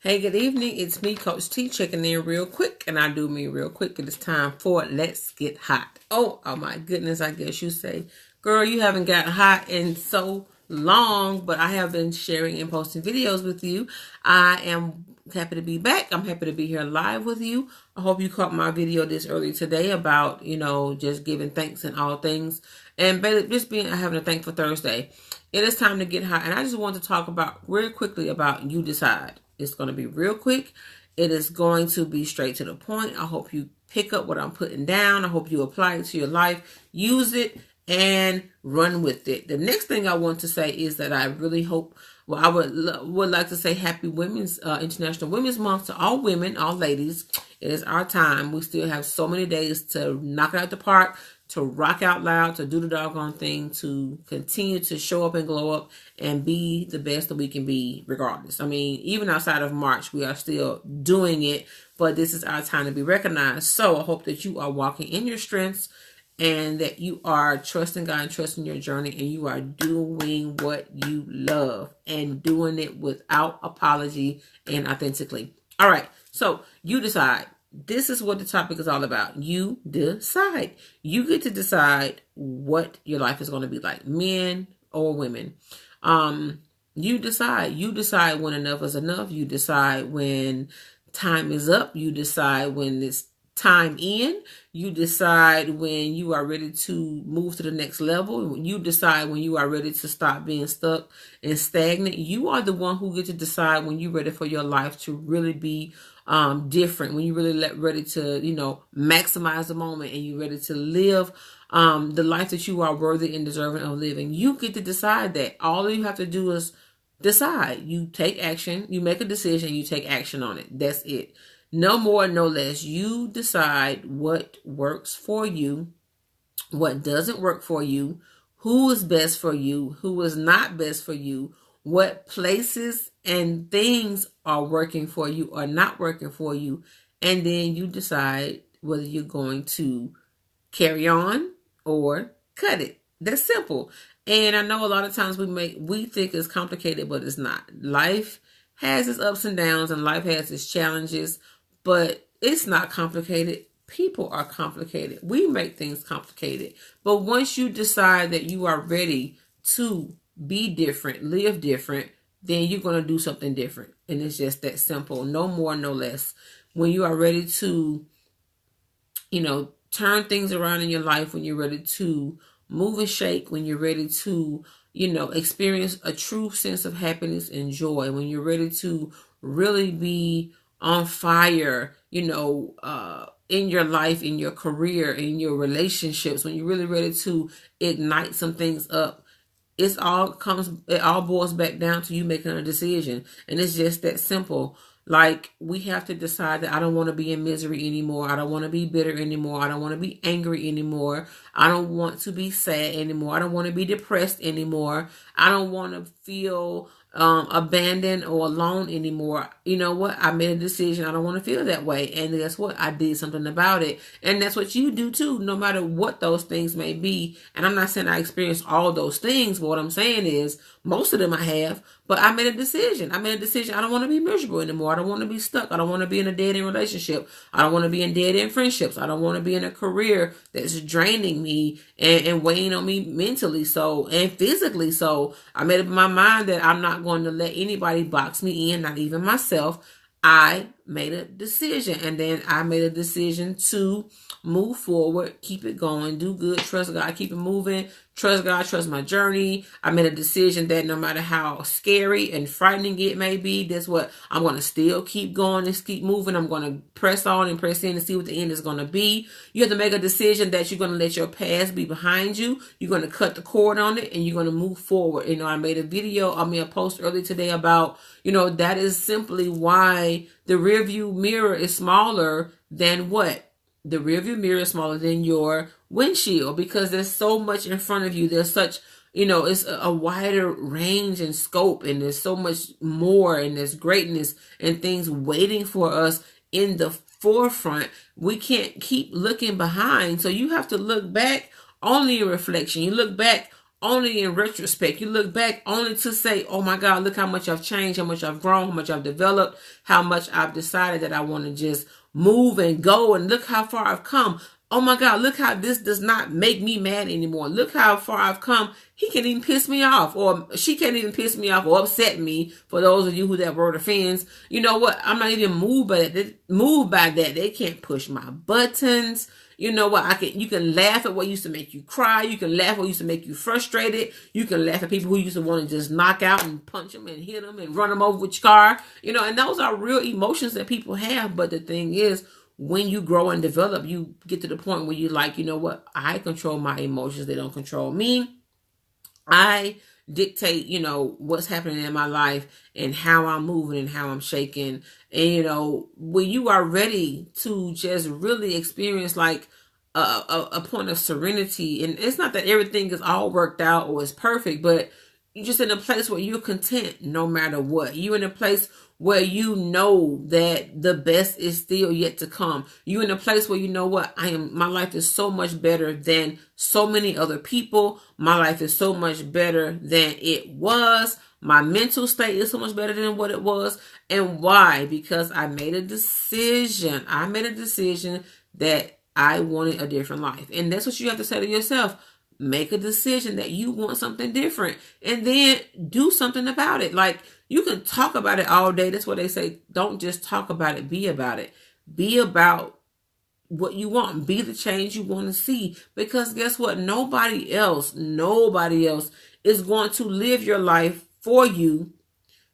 Hey, good evening. It's me, Coach T, checking in real quick. And I do mean real quick. It is time for Let's Get Hot. Oh my goodness. I guess you say, girl, you haven't got hot in so long, but I have been sharing and posting videos with you. I am happy to be back. I'm happy to be here live with you. I hope you caught my video this early today about, just giving thanks in all things and just having a thankful Thursday. It is time to get hot. And I just want to talk about real quickly about You Decide. It's going to be real quick. It is going to be straight to the point. I hope you pick up what I'm putting down. I hope you apply it to your life, use it, and run with it. The next thing I want to say is that I really hope, I would like to say Happy Women's International Women's Month to all women, all ladies. It is our time. We still have so many days to knock it out the park, to rock out loud, to do the doggone thing, to continue to show up and glow up and be the best that we can be regardless. I mean, even outside of March, we are still doing it, but this is our time to be recognized. So I hope that you are walking in your strengths and that you are trusting God and trusting your journey, and you are doing what you love and doing it without apology and authentically. All right, so you decide. This is what the topic is all about. You decide. You get to decide what your life is going to be like, men or women. You decide. You decide when enough is enough. You decide when time is up. You decide when it's time in. You decide when you are ready to move to the next level. You decide when you are ready to stop being stuck and stagnant. You are the one who gets to decide when you're ready for your life to really be different, when you're really ready to, maximize the moment, and you're ready to live the life that you are worthy and deserving of living. You get to decide that. All you have to do is decide. You take action, you make a decision, you take action on it. That's it. No more, no less. You decide what works for you, what doesn't work for you, who is best for you, who is not best for you, what places and things are working for you or not working for you. And then you decide whether you're going to carry on or cut it. That's simple. And I know a lot of times we think it's complicated, but it's not. Life has its ups and downs, and life has its challenges, but it's not complicated. People are complicated. We make things complicated. But once you decide that you are ready to be different, live different, then you're going to do something different. And it's just that simple. No more, no less. When you are ready to, turn things around in your life, when you're ready to move and shake, when you're ready to, experience a true sense of happiness and joy, when you're ready to really be on fire, in your life, in your career, in your relationships, when you're really ready to ignite some things up, it all boils back down to you making a decision. And it's just that simple. Like, we have to decide that I don't want to be in misery anymore. I don't want to be bitter anymore. I don't want to be angry anymore. I don't want to be sad anymore. I don't want to be depressed anymore. I don't want to feel abandoned or alone anymore. You know what? I made a decision. I don't want to feel that way. And guess what? I did something about it. And that's what you do too, no matter what those things may be. And I'm not saying I experienced all those things, but what I'm saying is most of them I have, but I made a decision. I don't want to be miserable anymore. I don't want to be stuck. I don't want to be in a dead-end relationship. I don't want to be in dead-end friendships. I don't want to be in a career that's draining me and weighing on me mentally and physically. So I made up my mind that I'm not going to let anybody box me in, not even myself. I made a decision, and then I made a decision to move forward, keep it going, do good, trust God, keep it moving, trust God, trust my journey. I made a decision that no matter how scary and frightening it may be, that's what I'm going to still keep going and keep moving. I'm going to press on and press in and see what the end is going to be. You have to make a decision that you're going to let your past be behind you. You're going to cut the cord on it, and you're going to move forward. I made a post earlier today about, that is simply why the rearview mirror is smaller than what? The rearview mirror is smaller than your windshield, because there's so much in front of you. There's such, it's a wider range and scope, and there's so much more, and there's greatness and things waiting for us in the forefront. We can't keep looking behind. So you have to look back on your reflection. You look back only in retrospect. You look back only to say, oh my God, look how much I've changed, how much I've grown, how much I've developed, how much I've decided that I want to just move and go, and look how far I've come. Oh my God, look how this does not make me mad anymore. Look how far I've come. He can't even piss me off, or she can't even piss me off or upset me. For those of you who that word offends, you know what? I'm not even moved by that. They can't push my buttons. You know what? You can laugh at what used to make you cry. You can laugh at what used to make you frustrated. You can laugh at people who used to want to just knock out and punch them and hit them and run them over with your car. You know, and those are real emotions that people have. But the thing is, when you grow and develop, you get to the point where you're like, you know what? I control my emotions. They don't control me. I dictate, you know, what's happening in my life and how I'm moving and how I'm shaking. And, you know, when you are ready to just really experience like a point of serenity, and it's not that everything is all worked out or is perfect, but you're just in a place where you're content no matter what. You're in a place where you know that the best is still yet to come. You're in a place where you know what, my life is so much better than so many other people. My life is so much better than it was. My mental state is so much better than what it was. And why? Because I made a decision. I made a decision that I wanted a different life. And that's what you have to say to yourself. Make a decision that you want something different, and then do something about it. Like, you can talk about it all day. That's what they say. Don't just talk about it. Be about it. Be about what you want. Be the change you want to see. Because guess what? Nobody else is going to live your life for you.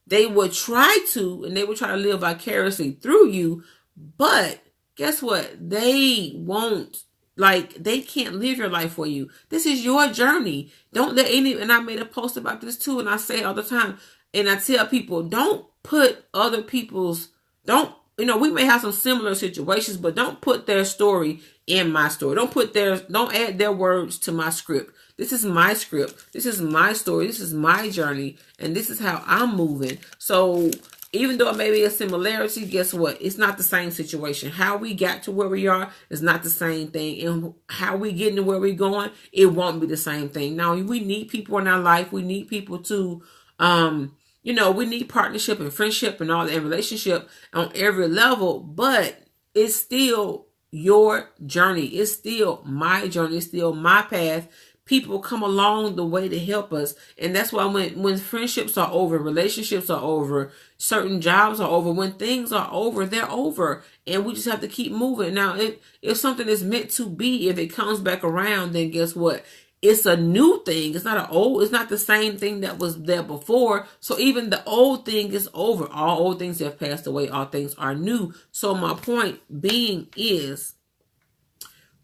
They would try to, and they would try to live vicariously through you. But guess what? They won't. Like, they can't live your life for you. This is your journey. Don't let and I made a post about this too, and I say it all the time. And I tell people, don't put other people's, we may have some similar situations, but don't put their story in my story. Don't add their words to my script. This is my script. This is my story. This is my journey. And this is how I'm moving. So even though it may be a similarity, guess what? It's not the same situation. How we got to where we are is not the same thing. And how we get to where we're going, it won't be the same thing. Now, we need people in our life. We need people to, we need partnership and friendship and all that, and relationship on every level. But it's still your journey. It's still my journey. It's still my path. People come along the way to help us. And that's why when friendships are over, relationships are over, certain jobs are over, when things are over, they're over. And we just have to keep moving. Now, if something is meant to be, if it comes back around, then guess what? It's a new thing. It's not the same thing that was there before. So even the old thing is over. All old things have passed away. All things are new. So my point being is,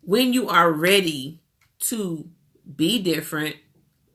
when you are ready to be different,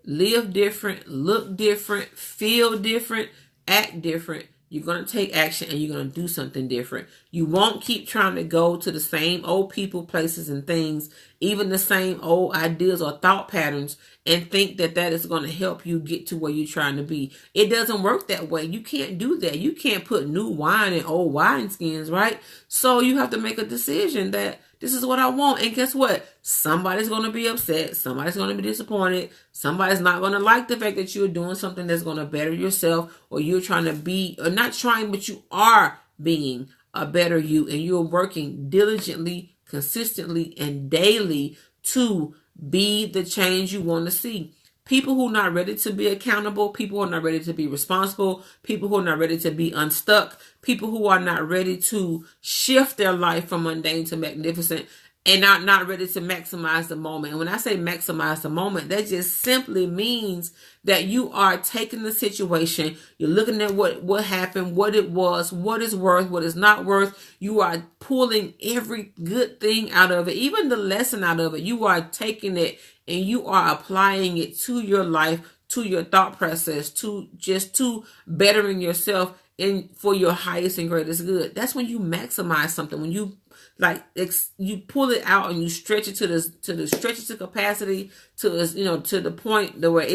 live different, look different, feel different, act different, you're going to take action and you're going to do something different. You won't keep trying to go to the same old people, places, and things, even the same old ideas or thought patterns, and think that is going to help you get to where you're trying to be. It doesn't work that way. You can't do that. You can't put new wine in old wineskins, right? So you have to make a decision that this is what I want. And guess what? Somebody's going to be upset. Somebody's going to be disappointed. Somebody's not going to like the fact that you're doing something that's going to better yourself, or you're trying to be, or not trying, but you are being a better you, and you're working diligently, consistently, and daily to be the change you want to see. People who are not ready to be accountable, people who are not ready to be responsible, people who are not ready to be unstuck, people who are not ready to shift their life from mundane to magnificent, and not ready to maximize the moment. And when I say maximize the moment, that just simply means that you are taking the situation, you're looking at what happened, what it was, what is worth, what is not worth. You are pulling every good thing out of it, even the lesson out of it. You are taking it and you are applying it to your life, to your thought process, to bettering yourself for your highest and greatest good. That's when you maximize something. When you you pull it out and you stretch it to the capacity, to the point where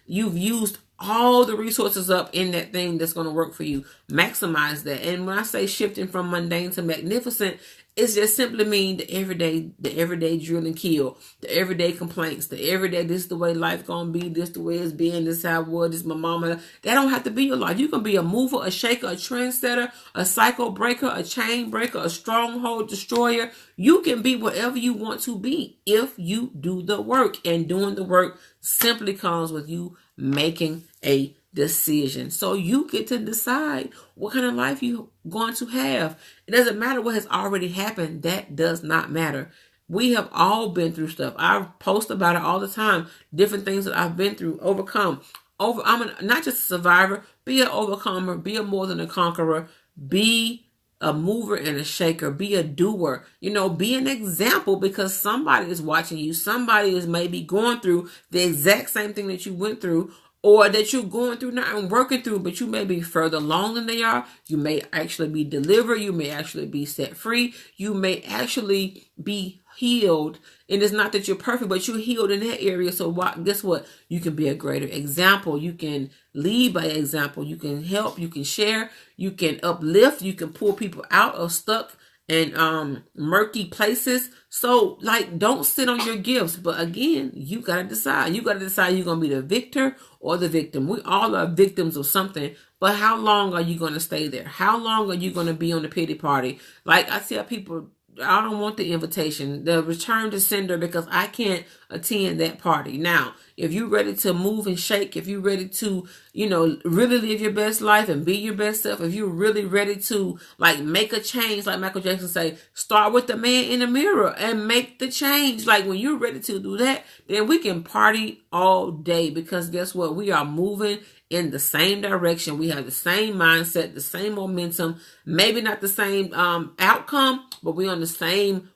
you've used all the resources up in that thing that's going to work for you. Maximize that. And when I say shifting from mundane to magnificent, It's just simply mean the everyday drill and kill, the everyday complaints, the everyday, this is the way life gonna be, this the way it's been, this how it was, this my mama. That don't have to be your life. You can be a mover, a shaker, a trendsetter, a cycle breaker, a chain breaker, a stronghold destroyer. You can be whatever you want to be if you do the work. And doing the work simply comes with you making a decision. So you get to decide what kind of life you're going to have. It doesn't matter what has already happened. That does not matter. We have all been through stuff. I post about it all the time. Different things that I've been through, overcome. I'm not just a survivor. Be an overcomer. Be a more than a conqueror. Be a mover and a shaker. Be a doer. Be an example, because somebody is watching you. Somebody is maybe going through the exact same thing that you went through, or that you're going through now and working through, but you may be further along than they are. You may actually be delivered. You may actually be set free. You may actually be healed. And it's not that you're perfect, but you're healed in that area. So guess what? You can be a greater example. You can lead by example. You can help. You can share. You can uplift. You can pull people out of stuck and murky places. So don't sit on your gifts. But again, you got to decide. You got to decide you're going to be the victor or the victim. We all are victims of something. But how long are you going to stay there? How long are you going to be on the pity party? I see how people, I don't want the invitation, the return to sender, because I can't attend that party. Now, if you're ready to move and shake, if you're ready to, really live your best life and be your best self, if you're really ready to make a change, like Michael Jackson say, start with the man in the mirror and make the change. When you're ready to do that, then we can party all day, because guess what? We are moving in the same direction. We have the same mindset, the same momentum, maybe not the same outcome, but we're on the same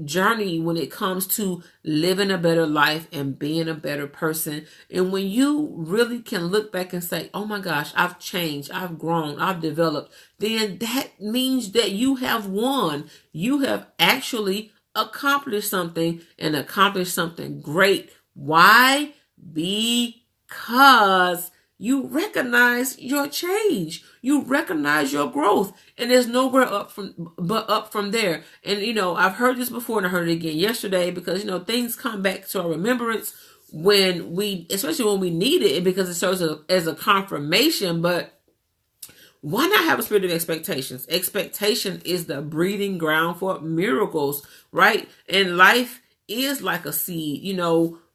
journey when it comes to living a better life and being a better person. And when you really can look back and say, oh my gosh, I've changed, I've grown, I've developed, then that means that you have won. You have actually accomplished something, and accomplished something great. Why? Because you recognize your change. You recognize your growth. And there's nowhere up from there. And, I've heard this before and I heard it again yesterday, because, things come back to our remembrance especially when we need it, because it serves as a confirmation. But why not have a spirit of expectations? Expectation is the breeding ground for miracles, right? And life is like a seed.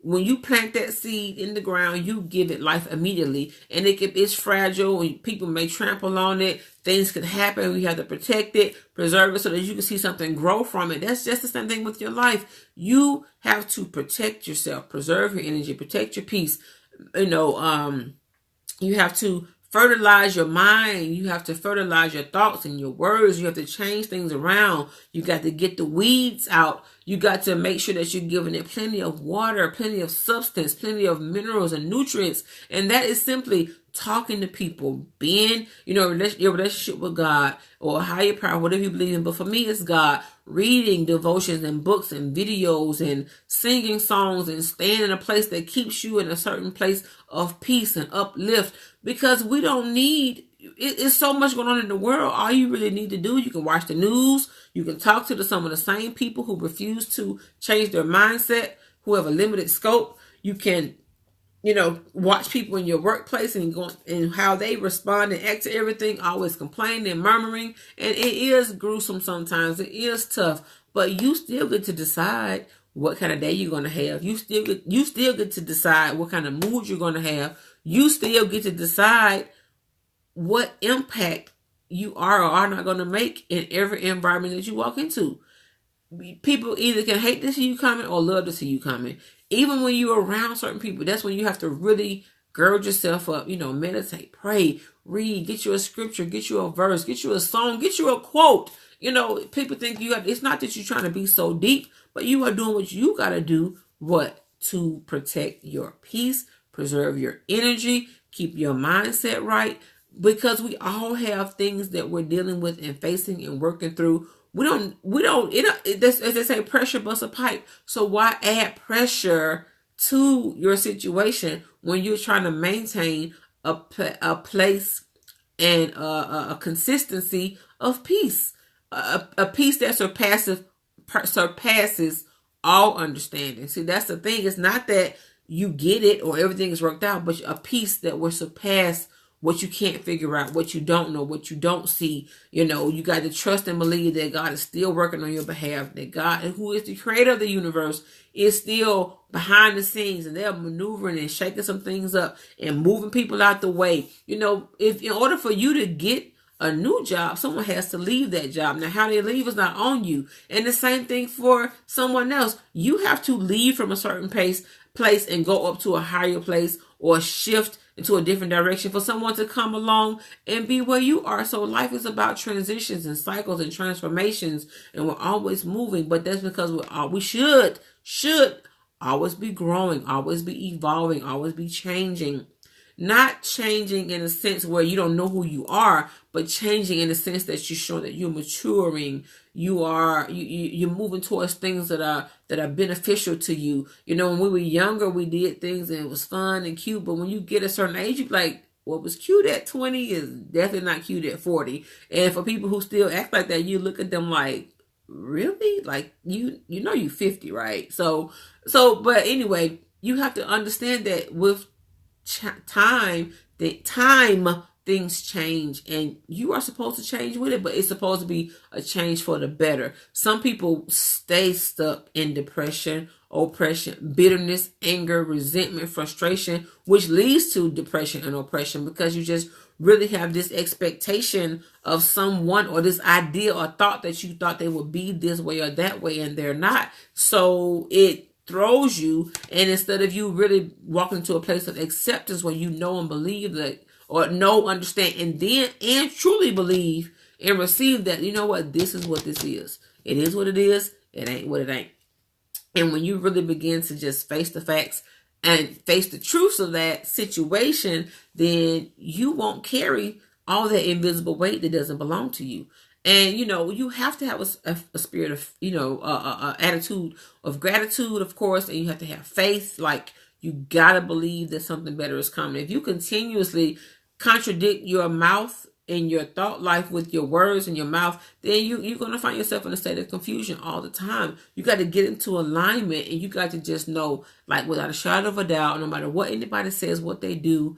When you plant that seed in the ground, you give it life immediately. And it's fragile, and people may trample on it. Things could happen. We have to protect it, preserve it, so that you can see something grow from it. That's just the same thing with your life. You have to protect yourself, preserve your energy, protect your peace. You have to fertilize your mind. You have to fertilize your thoughts and your words. You have to change things around. You got to get the weeds out. You got to make sure that you're giving it plenty of water, plenty of substance, plenty of minerals and nutrients. And that is simply talking to people, being, your relationship with God or a higher power, whatever you believe in. But for me, it's God. Reading devotions and books and videos and singing songs and staying in a place that keeps you in a certain place of peace and uplift. Because we don't need, it's so much going on in the world. All you really need to do, you can watch the news. You can talk to some of the same people who refuse to change their mindset, who have a limited scope. You can, watch people in your workplace and how they respond and act to everything, always complaining and murmuring. And it is gruesome sometimes. It is tough, but you still get to decide what kind of day you're going to have. You still get to decide what kind of mood you're going to have. You still get to decide what impact you are or are not going to make in every environment that you walk into. People either can hate to see you coming or love to see you coming. Even when you're around certain people, that's when you have to really gird yourself up, meditate, pray, read, get you a scripture, get you a verse, get you a song, get you a quote. People think it's not that you're trying to be so deep, but you are doing what you got to do, to protect your peace, preserve your energy, keep your mindset right, because we all have things that we're dealing with and facing and working through. As they say, pressure busts a pipe. So why add pressure to your situation when you're trying to maintain a place and a consistency of peace? a peace that surpasses all understanding. See, that's the thing. It's not that you get it or everything is worked out, but a peace that will surpass what you can't figure out, what you don't know, what you don't see. You know, you got to trust and believe that God is still working on your behalf, that God, who is the creator of the universe, is still behind the scenes, and they're maneuvering and shaking some things up and moving people out the way. You know, if in order for you to get a new job, someone has to leave that job. Now, how they leave is not on you. And the same thing for someone else. You have to leave from a certain place and go up to a higher place or shift into a different direction for someone to come along and be where you are. So life is about transitions and cycles and transformations, and we're always moving. But that's because we should always be growing, always be evolving, always be changing. Not changing in a sense where you don't know who you are, but changing in the sense that you're showing that you're maturing. You're moving towards things that are beneficial to you. You know, when we were younger, we did things and it was fun and cute. But when you get a certain age, you're like, what was cute at 20 is definitely not cute at 40. And for people who still act like that, you look at them like, really? Like you know you're 50, right? So but anyway, you have to understand that with time things change, and you are supposed to change with it, but it's supposed to be a change for the better. Some people stay stuck in depression, oppression, bitterness, anger, resentment, frustration, which leads to depression and oppression, because you just really have this expectation of someone, or this idea or thought that you thought they would be this way or that way, and they're not. So it throws you, and instead of you really walking to a place of acceptance where you know and believe that, or know, understand, and truly believe and receive that, you know what, this is what this is. It is what it is. It ain't what it ain't. And when you really begin to just face the facts and face the truths of that situation, then you won't carry all that invisible weight that doesn't belong to you. And, you know, you have to have a spirit of, you know, attitude of gratitude, of course, and you have to have faith. Like, you got to believe that something better is coming. If you continuously contradict your mouth and your thought life with your words and your mouth, then you're going to find yourself in a state of confusion all the time. You got to get into alignment, and you got to just know, like, without a shadow of a doubt, no matter what anybody says, what they do,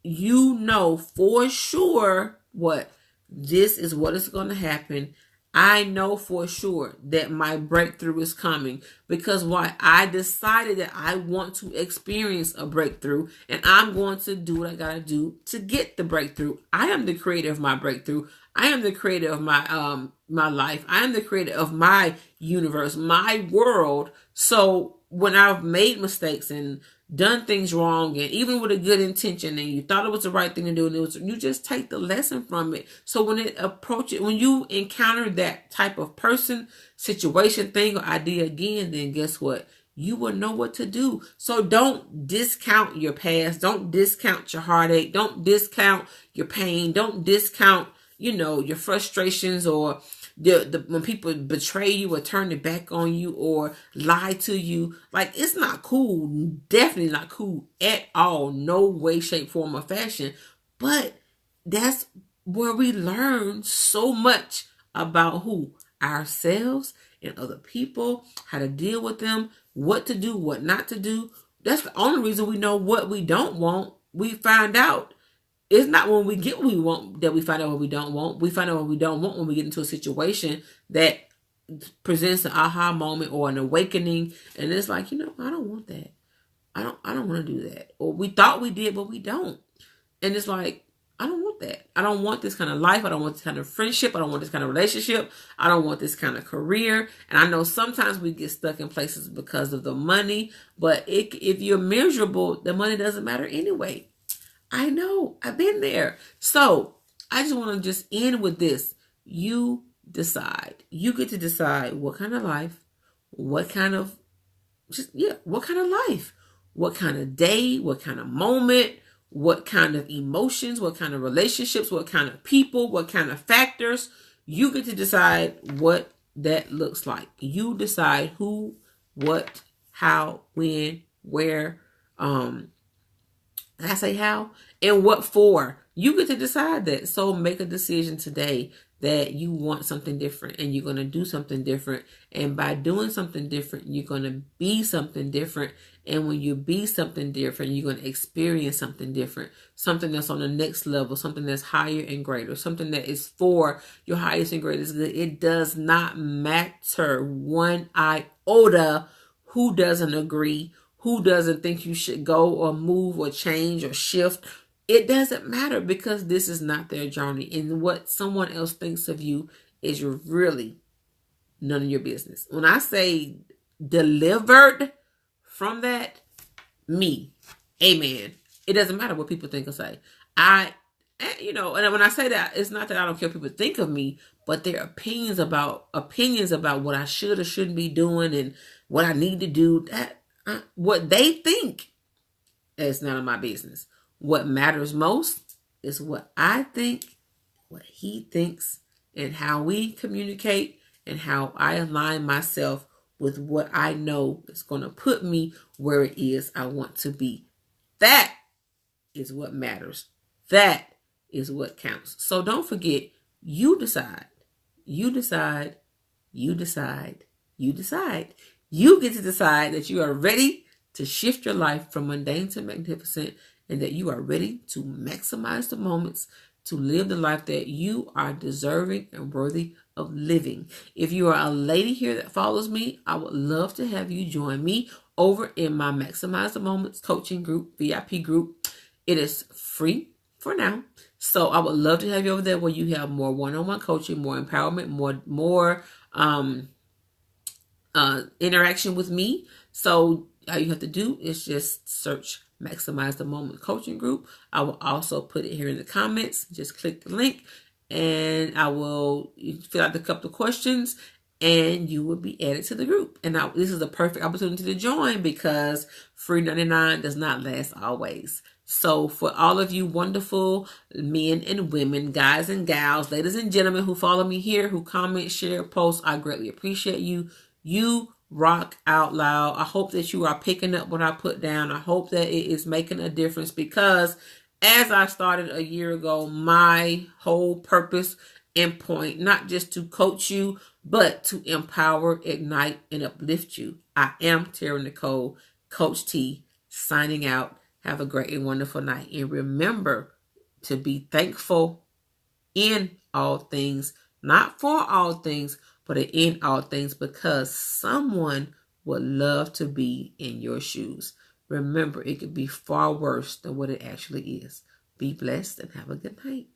you know for sure what this is, what is going to happen. I know for sure that my breakthrough is coming, because why? I decided that I want to experience a breakthrough, and I'm going to do what I got to do to get the breakthrough. I am the creator of my breakthrough. I am the creator of my my life. I am the creator of my universe, my world. So when I've made mistakes and done things wrong, and even with a good intention, and you thought it was the right thing to do, and you just take the lesson from it. So when when you encounter that type of person, situation, thing, or idea again, then guess what? You will know what to do. So don't discount your past. Don't discount your heartache. Don't discount your pain. Don't discount, you know, your frustrations, or when people betray you or turn their back on you or lie to you. Like, it's not cool. Definitely not cool at all. No way, shape, form, or fashion. But that's where we learn so much about who? Ourselves and other people, how to deal with them, what to do, what not to do. That's the only reason we know what we don't want. We find out. It's not when we get what we want that we find out what we don't want. We find out what we don't want when we get into a situation that presents an aha moment or an awakening, and it's like, you know, I don't want that. I don't want to do that. Or we thought we did, but we don't. And it's like, I don't want that. I don't want this kind of life. I don't want this kind of friendship. I don't want this kind of relationship. I don't want this kind of career. And I know sometimes we get stuck in places because of the money, but if you're miserable, the money doesn't matter anyway. I know. I've been there. So I just want to just end with this. You decide. You get to decide what kind of life, what kind of life, what kind of day, what kind of moment, what kind of emotions, what kind of relationships, what kind of people, what kind of factors. You get to decide what that looks like. You decide who, what, how, when, where, I say how and what for. You get to decide that. So make a decision today that you want something different and you're going to do something different. And by doing something different, you're going to be something different. And when you be something different, you're going to experience something different, something that's on the next level, something that's higher and greater, something that is for your highest and greatest good. It does not matter one iota who doesn't agree, who doesn't think you should go or move or change or shift. It doesn't matter, because this is not their journey. And what someone else thinks of you is really none of your business. When I say delivered from that, me, amen. It doesn't matter what people think or say. And when I say that, it's not that I don't care what people think of me, but their opinions about what I should or shouldn't be doing and what I need to do, what they think is none of my business. What matters most is what I think, what he thinks, and how we communicate, and how I align myself with what I know is going to put me where it is I want to be. That is what matters. That is what counts. So don't forget, you decide. You decide. You decide. You decide. You get to decide that you are ready to shift your life from mundane to magnificent, and that you are ready to maximize the moments to live the life that you are deserving and worthy of living. If you are a lady here that follows me, I would love to have you join me over in my Maximize the Moments coaching group, VIP group. It is free for now. So I would love to have you over there, where you have more one-on-one coaching, more empowerment, more interaction with me. So all you have to do is just search Maximize the Moment coaching group. I will also put it here in the comments. Just click the link and I will fill out a couple of questions and you will be added to the group. And now this is a perfect opportunity to join, because free 99 does not last always. So for all of you wonderful men and women, guys and gals, ladies and gentlemen who follow me here, who comment, share, post, I greatly appreciate you. You rock out loud. I hope that you are picking up what I put down. I hope that it is making a difference, because as I started a year ago, my whole purpose and point, not just to coach you, but to empower, ignite, and uplift you. I am Tara Nicole, Coach T, signing out. Have a great and wonderful night. And remember to be thankful in all things, not for all things, but in all things, because someone would love to be in your shoes. Remember, it could be far worse than what it actually is. Be blessed and have a good night.